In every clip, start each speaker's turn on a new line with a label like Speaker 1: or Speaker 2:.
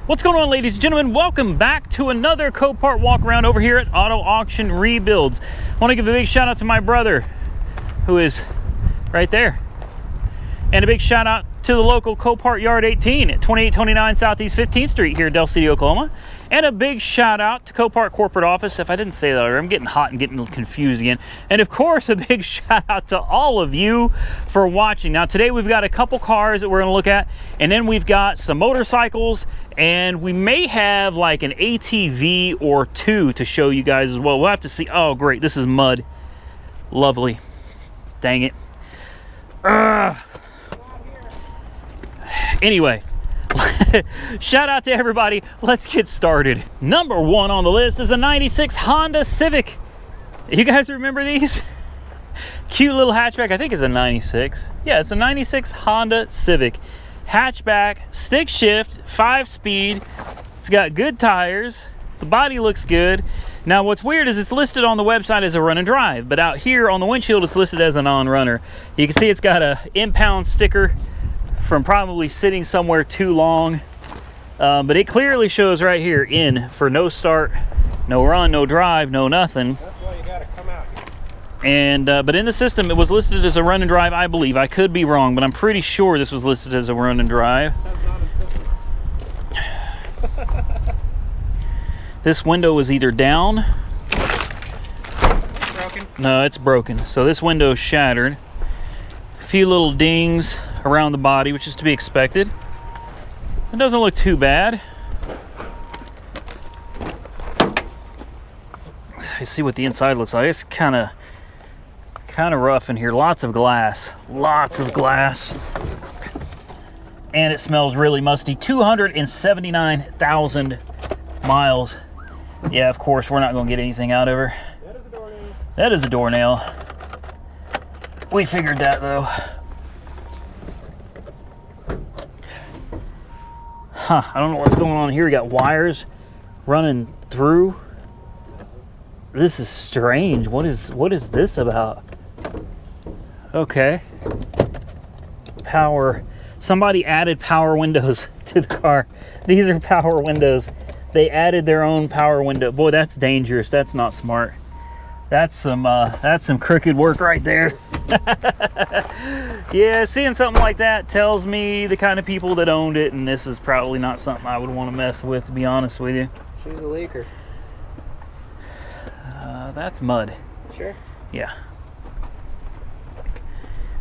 Speaker 1: What's going on, ladies and gentlemen? Welcome back to another Copart walk around over here at Auto Auction Rebuilds. I want to give a big shout out to my brother who is right there. And a big shout out to the local Copart Yard 18 at 2829 Southeast 15th Street here in Del City, Oklahoma. And a big shout out to Copart Corporate Office. If I didn't say that earlier, I'm getting hot and getting confused again. And of course, a big shout out to all of you for watching. Now today we've got a couple cars that we're gonna look at, and then we've got some motorcycles, and we may have like an ATV or two to show you guys as well. We'll have to see. Oh great, this is mud. Lovely. Dang it. Anyway, shout out to everybody. Let's get started. Number one on the list is a 96 Honda Civic. You guys remember these? Cute little hatchback. I think it's a 96. Yeah, it's a 96 Honda Civic. Hatchback, stick shift, 5-speed. It's got good tires. The body looks good. Now what's weird is it's listed on the website as a run and drive, but out here on the windshield it's listed as a non-runner. You can see it's got a impound sticker from probably sitting somewhere too long, but it clearly shows right here in for no start, no run, no drive, no nothing.
Speaker 2: That's why you gotta come out here.
Speaker 1: And but in the system it was listed as a run and drive, I believe. I could be wrong, but I'm pretty sure this was listed as a run and drive.
Speaker 2: Sounds not in system.
Speaker 1: This window is either down.
Speaker 2: Broken?
Speaker 1: No, it's broken. So this window is shattered. A few little dings around the body, which is to be expected. It doesn't look too bad. Let's see what the inside looks like. It's kind of rough in here. Lots of glass. And it smells really musty. 279,000 miles. Yeah, of course, we're not going to get anything out of her.
Speaker 2: That is a doornail.
Speaker 1: That is a doornail. We figured that, though. Huh, I don't know what's going on here. We got wires running through. This is strange. What is this about? Okay. Power. Somebody added power windows to the car. These are power windows. They added their own power window. Boy, that's dangerous. That's not smart. That's some crooked work right there. Yeah, seeing something like that tells me the kind of people that owned it, and this is probably not something I would want to mess with, to be honest with you.
Speaker 2: She's a leaker.
Speaker 1: That's mud.
Speaker 2: Sure.
Speaker 1: Yeah.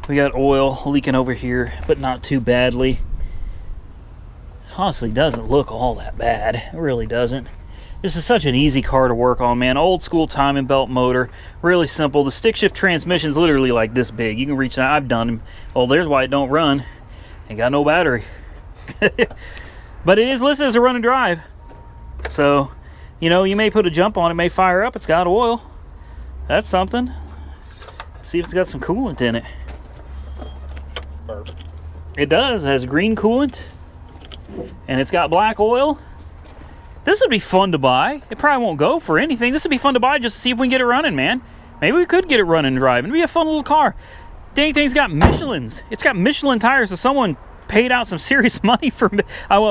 Speaker 1: We got oil leaking over here, but not too badly. Honestly, doesn't look all that bad. It really doesn't. This is such an easy car to work on, man. Old school timing belt motor. Really simple. The stick shift transmission is literally like this big. You can reach that. I've done them. Well, there's why it don't run. Ain't got no battery. But it is listed as a run and drive. So, you know, you may put a jump on it, may fire up. It's got oil. That's something. See if it's got some coolant in it.
Speaker 2: Burp.
Speaker 1: It does. It has green coolant. And it's got black oil. This would be fun to buy. It probably won't go for anything. This would be fun to buy just to see if we can get it running, man. Maybe we could get it running and driving. It'd be a fun little car. Dang thing's got Michelins. It's got Michelin tires, so someone paid out some serious money for,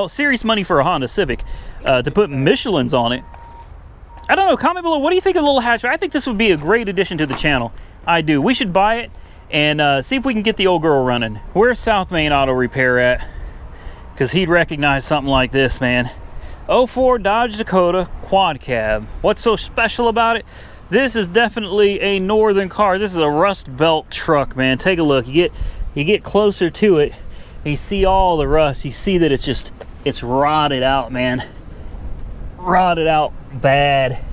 Speaker 1: serious money for a Honda Civic to put Michelins on it. I don't know. Comment below. What do you think of the little hatchback? I think this would be a great addition to the channel. I do. We should buy it and see if we can get the old girl running. Where's South Main Auto Repair at? Because he'd recognize something like this, man. 04 Dodge Dakota quad cab. What's so special about it? This is definitely a northern car. This is a rust belt truck, man. Take a look. You get closer to it, and you see all the rust. You see that it's rotted out, man. Rotted out bad.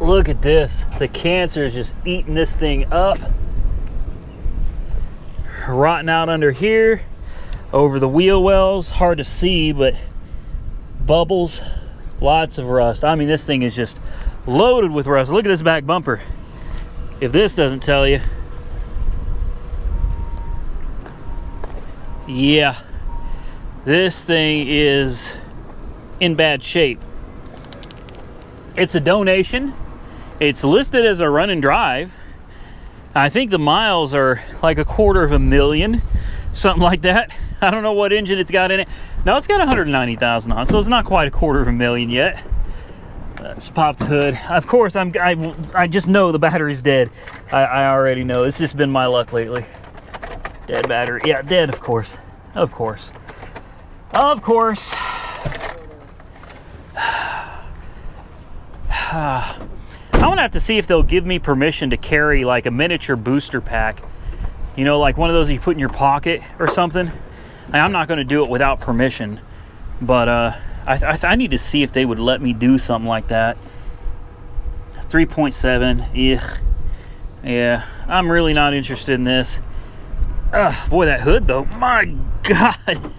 Speaker 1: Look at this. The cancer is just eating this thing up. Rotting out under here. Over the wheel wells, hard to see, but bubbles, lots of rust. I mean, this thing is just loaded with rust. Look at this back bumper. If this doesn't tell you. Yeah, this thing is in bad shape. It's a donation. It's listed as a run and drive. I think the miles are like 250,000, something like that. I don't know what engine it's got in it. No, it's got 190,000 on, so it's not quite $250,000 yet. Let's pop the hood. Of course, I just know the battery's dead. I already know. It's just been my luck lately. Dead battery. Yeah, dead, of course. Of course. Of course. I'm gonna have to see if they'll give me permission to carry like a miniature booster pack. You know, like one of those you put in your pocket or something. I'm not gonna do it without permission, but I need to see if they would let me do something like that. 3.7, ugh. Yeah, I'm really not interested in this. Boy, that hood though, my God.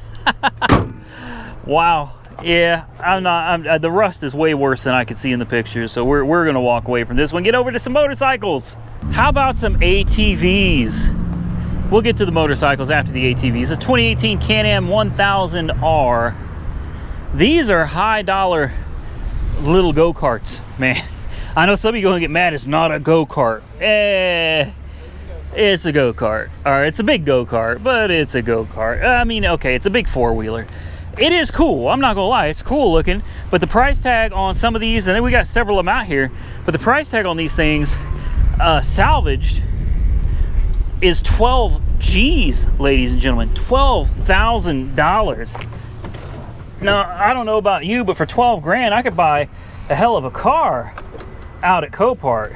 Speaker 1: Wow. Yeah, I'm not. The rust is way worse than I could see in the pictures, so we're gonna walk away from this one. Get over to some motorcycles. How about some ATVs? We'll get to the motorcycles after the ATVs. The 2018 Can-Am 1000R. These are high dollar little go-karts, man. I know some of you are gonna get mad. It's not a go-kart. It's a go-kart. All right, it's a big go-kart, but it's a go-kart. I mean, okay, it's a big four-wheeler. It is cool, I'm not gonna lie, it's cool looking, but the price tag on some of these, and then we got several of them out here, but the price tag on these things, salvaged, is 12 G's, ladies and gentlemen, $12,000. Now, I don't know about you, but for 12 grand, I could buy a hell of a car out at Copart.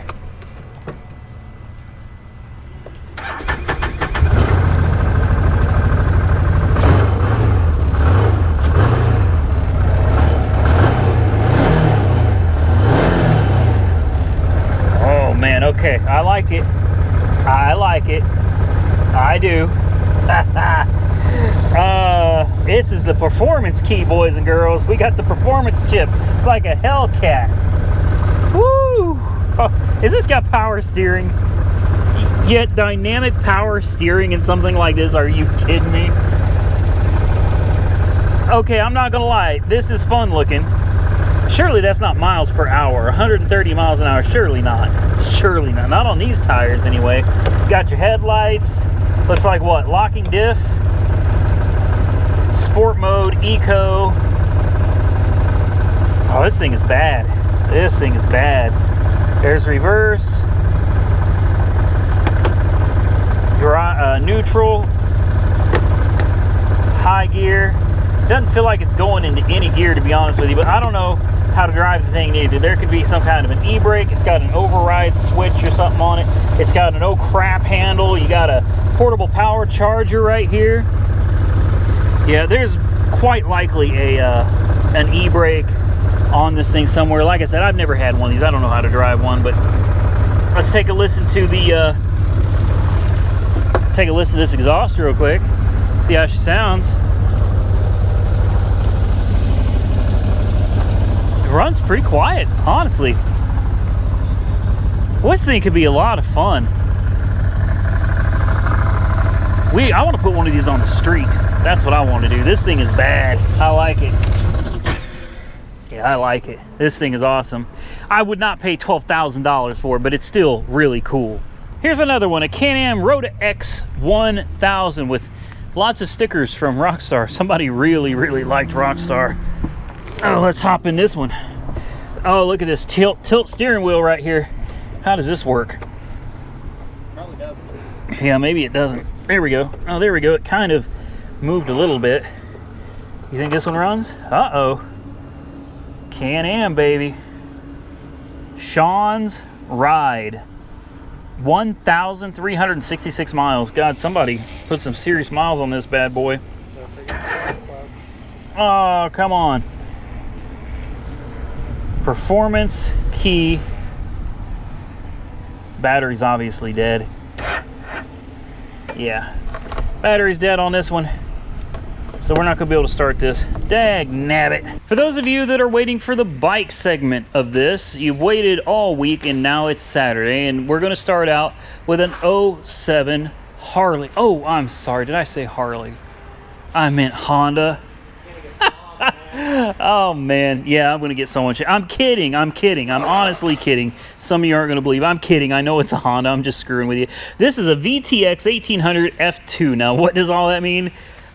Speaker 1: Man, okay, I like it. I like it. I do. This is the performance key, boys and girls. We got the performance chip. It's like a Hellcat. Woo! Oh, has this got power steering? Yet dynamic power steering in something like this? Are you kidding me? Okay, I'm not gonna lie. This is fun looking. Surely that's not miles per hour. 130 miles an hour, surely not. Surely not. Not on these tires anyway. You got your headlights. Looks like what? Locking diff. Sport mode, eco. Oh, this thing is bad. This thing is bad. There's reverse. Neutral. High gear. Doesn't feel like it's going into any gear, to be honest with you, but I don't know how to drive the thing either. There could be some kind of an e-brake. It's got an override switch or something on it. It's got an oh crap handle. You got a portable power charger right here. Yeah, there's quite likely an e-brake on this thing somewhere. Like I said, I've never had one of these. I don't know how to drive one, but let's take a listen to the this exhaust real quick. See how she sounds. Runs pretty quiet, honestly. Well, this thing could be a lot of fun. I want to put one of these on the street. That's what I want to do. This thing is bad. I like it. Yeah, I like it. This thing is awesome. I would not pay $12,000 for it, but it's still really cool. Here's another one, a Can-Am Road X 1000 with lots of stickers from Rockstar. Somebody really, really liked Rockstar. Oh, let's hop in this one. Oh, look at this tilt steering wheel right here. How does this work?
Speaker 2: Probably doesn't.
Speaker 1: Yeah, maybe it doesn't. There we go. Oh, there we go. It kind of moved a little bit. You think this one runs? Uh-oh. Can-Am, baby. Sean's Ride. 1,366 miles. God, somebody put some serious miles on this bad boy. Oh, come on. Performance key. Battery's obviously dead. Yeah. Battery's dead on this one. So we're not going to be able to start this. Dag nabbit. For those of you that are waiting for the bike segment of this, you've waited all week and now it's Saturday. And we're going to start out with an 07 Harley. Oh, I'm sorry. Did I say Harley? I meant Honda. Oh man, yeah, I'm gonna get so much. I'm kidding. I'm honestly kidding. Some of you aren't gonna believe. I'm kidding. I know it's a Honda. I'm just screwing with you. This is a VTX 1800 F2. Now, what does all that mean?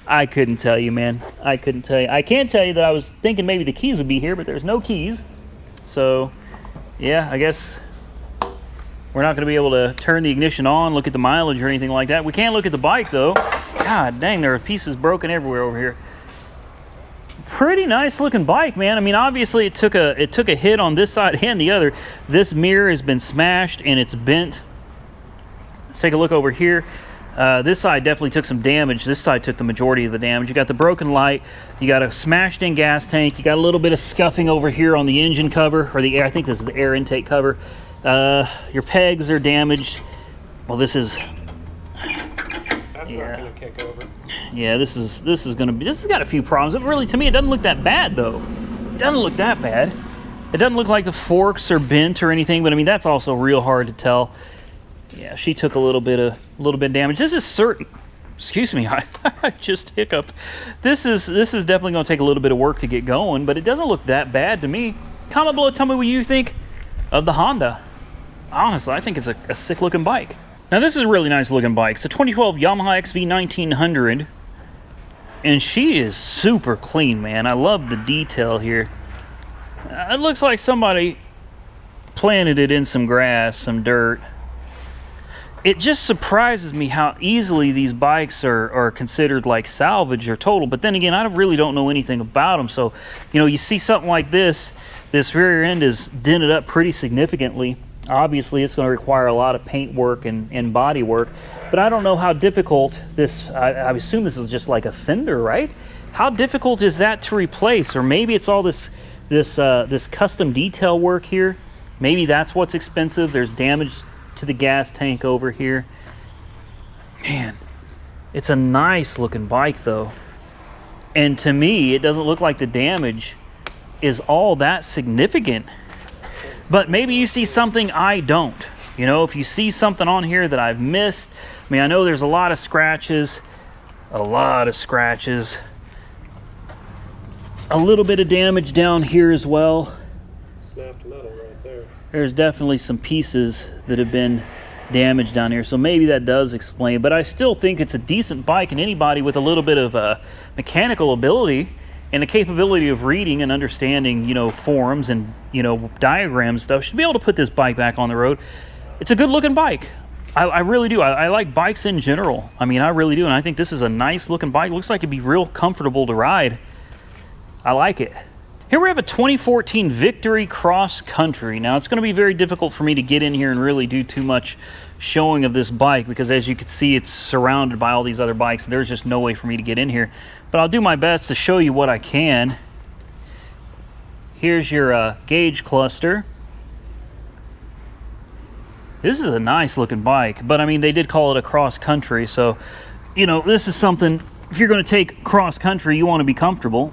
Speaker 1: I couldn't tell you, man. I couldn't tell you. I can tell you that I was thinking maybe the keys would be here, but there's no keys. So, yeah, I guess we're not going to be able to turn the ignition on, look at the mileage or anything like that. We can look at the bike, though. God dang, there are pieces broken everywhere over here. Pretty nice looking bike, man. I mean, obviously it took a hit on this side and the other. This mirror has been smashed and it's bent. Let's take a look over here. This side definitely took some damage. This side took the majority of the damage. You got the broken light. You got a smashed in gas tank. You got a little bit of scuffing over here on the engine cover, or the air. I think this is the air intake cover. Your pegs are damaged. Well, this is.
Speaker 2: That's not gonna kick over.
Speaker 1: Yeah, this has got a few problems. It really, to me, it doesn't look that bad though. It doesn't look that bad. It doesn't look like the forks are bent or anything, but I mean that's also real hard to tell. Yeah, she took a little bit of damage. This is certain. Excuse me, I just hiccuped. This is definitely going to take a little bit of work to get going, but it doesn't look that bad to me. Comment below, tell me what you think of the Honda. Honestly, I think it's a sick looking bike. Now this is a really nice looking bike. It's a 2012 Yamaha XV 1900, and she is super clean, man. I love the detail here. It looks like somebody planted it in some grass, some dirt. It just surprises me how easily these bikes are considered like salvage or total. But then again, I really don't know anything about them. So, you know, you see something like this rear end is dented up pretty significantly. Obviously, it's going to require a lot of paint work and body work. But I don't know how difficult this, I assume this is just like a fender, right? How difficult is that to replace? Or maybe it's all this custom detail work here. Maybe that's what's expensive. There's damage to the gas tank over here. Man, it's a nice looking bike though. And to me, it doesn't look like the damage is all that significant. But maybe you see something I don't. You know, if you see something on here that I've missed, I mean, I know there's a lot of scratches, a little bit of damage down here as well.
Speaker 2: Snapped metal right there.
Speaker 1: There's definitely some pieces that have been damaged down here, so maybe that does explain. But I still think it's a decent bike, and anybody with a little bit of mechanical ability and the capability of reading and understanding, you know, forums and, you know, diagrams stuff should be able to put this bike back on the road. It's a good looking bike. I really do. I like bikes in general. I mean, I really do, and I think this is a nice looking bike. Looks like it'd be real comfortable to ride. I like it. Here we have a 2014 Victory Cross Country. Now, it's going to be very difficult for me to get in here and really do too much showing of this bike because, as you can see, it's surrounded by all these other bikes. There's just no way for me to get in here. But I'll do my best to show you what I can. Here's your gauge cluster. This is a nice looking bike, but I mean, they did call it a cross country. So, you know, this is something, if you're going to take cross country, you want to be comfortable.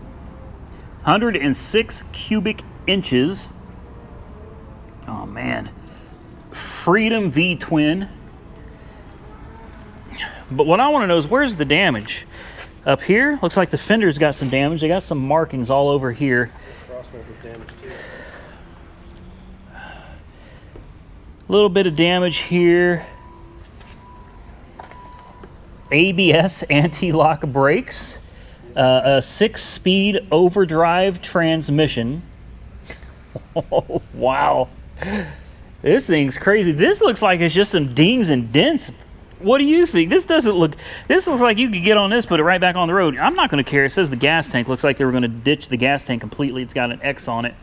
Speaker 1: 106 cubic inches. Oh man. Freedom V-twin. But what I want to know is, where's the damage? Up here, looks like the fender's got some damage. They got some markings all over here.
Speaker 2: Crosswalker's damaged too.
Speaker 1: A little bit of damage here. ABS anti-lock brakes. A 6-speed overdrive transmission. Oh, wow. This thing's crazy. This looks like it's just some dings and dents. What do you think? This looks like you could get on this, put it right back on the road. I'm not going to care. It says the gas tank. Looks like they were going to ditch the gas tank completely. It's got an X on it.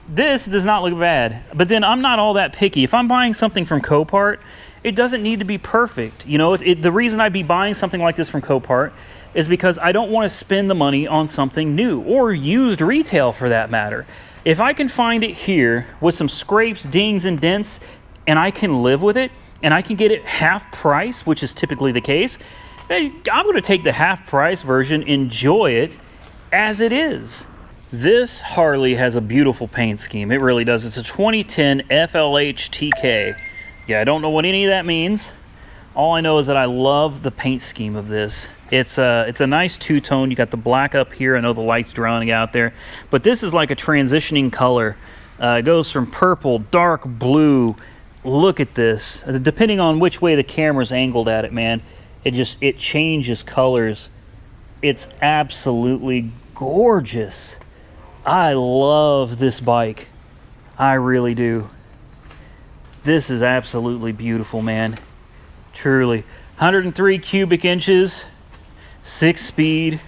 Speaker 1: This does not look bad. But then I'm not all that picky. If I'm buying something from Copart, it doesn't need to be perfect. You know, the reason I'd be buying something like this from Copart is because I don't want to spend the money on something new or used retail for that matter. If I can find it here with some scrapes, dings, and dents, and I can live with it, and I can get it half price, which is typically the case, I'm going to take the half price version, enjoy it as it is. This Harley has a beautiful paint scheme. It really does. It's a 2010 FLH TK. Yeah, I don't know what any of that means. All I know is that I love the paint scheme of this. It's a nice two-tone. You got the black up here. I know the light's drowning out there. But this is like a transitioning color. It goes from purple, dark blue. Look at this. Depending on which way the camera's angled at it, man, it changes colors It's absolutely gorgeous. I love this bike. I really do. This is absolutely beautiful, man. Truly. 103 cubic inches, 6-speed.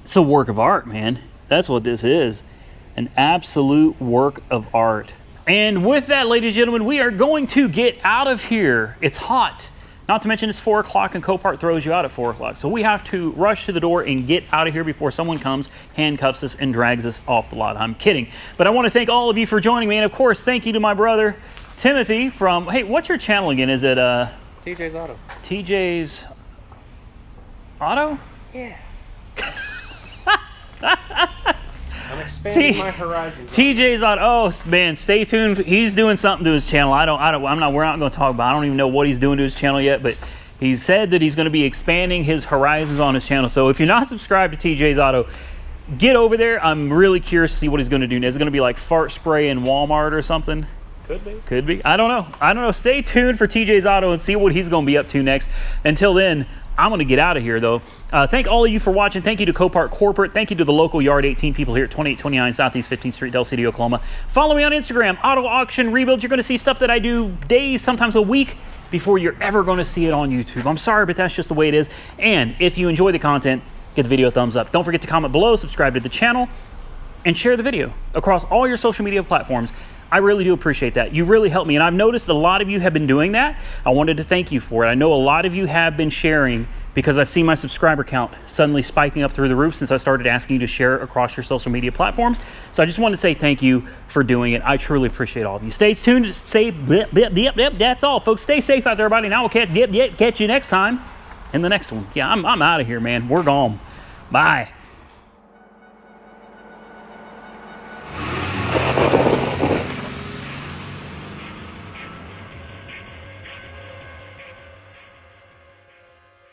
Speaker 1: It's a work of art, man. That's what this is. An absolute work of art. And with that, ladies and gentlemen, we are going to get out of here. It's hot. Not to mention it's 4 o'clock and Copart throws you out at 4 o'clock. So we have to rush to the door and get out of here before someone comes, handcuffs us, and drags us off the lot. I'm kidding. But I want to thank all of you for joining me. And of course, thank you to my brother, Timothy from, hey, what's your channel again? Is it
Speaker 2: TJ's Auto.
Speaker 1: TJ's Auto?
Speaker 2: Yeah. I'm expanding my horizons.
Speaker 1: TJ's Auto. Oh man, stay tuned. He's doing something to his channel. We're not going to talk about. I don't even know what he's doing to his channel yet, but he said that he's going to be expanding his horizons on his channel. So if you're not subscribed to TJ's Auto, get over there. I'm really curious to see what he's going to do. Is it going to be like fart spray in Walmart or something?
Speaker 2: Could be.
Speaker 1: Could be. I don't know. Stay tuned for TJ's Auto and see what he's going to be up to next. Until then, I'm going to get out of here, though. Thank all of you for watching. Thank you to Copart Corporate. Thank you to the local Yard 18 people here at 2829 Southeast 15th Street, Del City, Oklahoma. Follow me on Instagram, Auto Auction Rebuilds. You're going to see stuff that I do days, sometimes a week, before you're ever going to see it on YouTube. I'm sorry, but that's just the way it is. And if you enjoy the content, give the video a thumbs up. Don't forget to comment below, subscribe to the channel, and share the video across all your social media platforms. I really do appreciate that. You really help me, and I've noticed a lot of you have been doing that. I wanted to thank you for it. I know a lot of you have been sharing because I've seen my subscriber count suddenly spiking up through the roof since I started asking you to share across your social media platforms. So I just wanted to say thank you for doing it. I truly appreciate all of you. Stay tuned. That's all, folks. Stay safe out there, everybody, and I will catch you next time in the next one. Yeah, I'm out of here, man. We're gone. Bye.